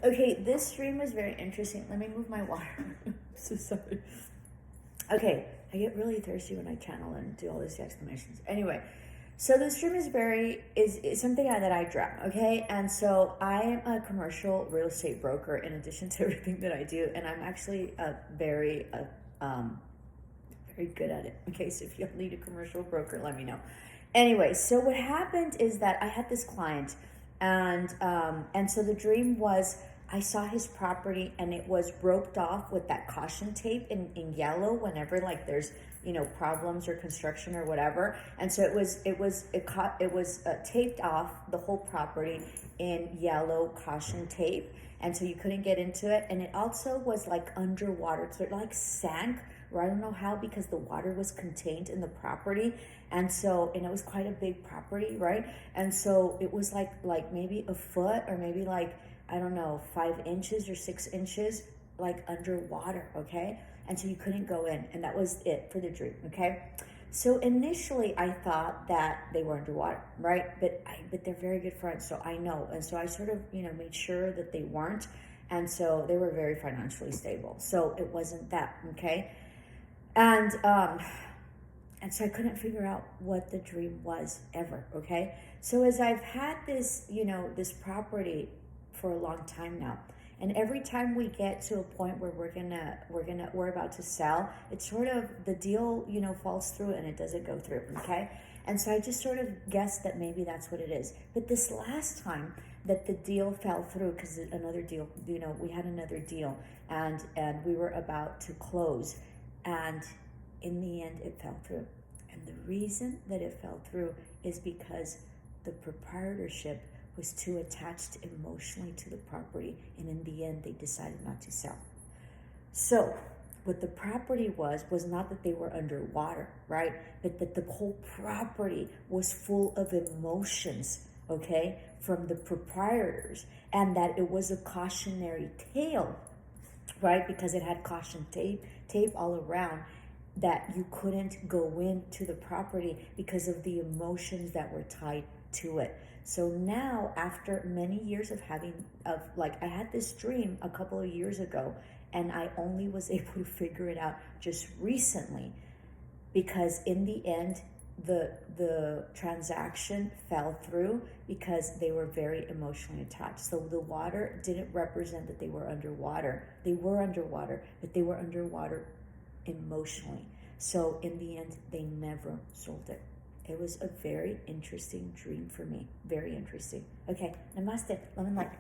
Okay, this stream was very interesting. Let me move my water. I'm so sorry. Okay, I get really thirsty when I channel and do all these exclamations. Anyway, so the stream is something that I dream, okay? And so I am a commercial real estate broker in addition to everything that I do, and I'm actually very good at it. Okay, so if you need a commercial broker, let me know. Anyway, so what happened is that I had this client, and so the dream was I saw his property and it was roped off with that caution tape in yellow whenever like there's problems or construction or whatever, and so it was taped off the whole property in yellow caution tape, and so you couldn't get into it, and it also was like underwater, so it like sank, or I don't know how, because the water was contained in the property, and it was quite a big property, right? And so it was like maybe a foot, or maybe like, I don't know, 5 inches or 6 inches like underwater, okay? And so you couldn't go in, and that was it for the dream, okay? So initially I thought that they were underwater, right? But they're very good friends, so I know. And so I sort of, made sure that they weren't. And so they were very financially stable. So it wasn't that, okay? And so I couldn't figure out what the dream was ever, okay? So as I've had this, this property for a long time now, and every time we get to a point where we're about to sell, it's sort of the deal, falls through and it doesn't go through, okay? And so I just sort of guessed that maybe that's what it is. But this last time that the deal fell through, because another deal, we had another deal, and we were about to close, and in the end it fell through. And the reason that it fell through is because the proprietorship was too attached emotionally to the property, and in the end they decided not to sell. So what the property was not that they were underwater, right? But that the whole property was full of emotions, okay, from the proprietors, and that it was a cautionary tale, right? Because it had caution tape all around, that you couldn't go into the property because of the emotions that were tied to it. So now, after many years I had this dream a couple of years ago, and I only was able to figure it out just recently, because in the end, the transaction fell through because they were very emotionally attached. So the water didn't represent that they were underwater. They were underwater, but they were underwater emotionally. So in the end, they never sold it. It was a very interesting dream for me. Very interesting. Okay, namaste. Love and light.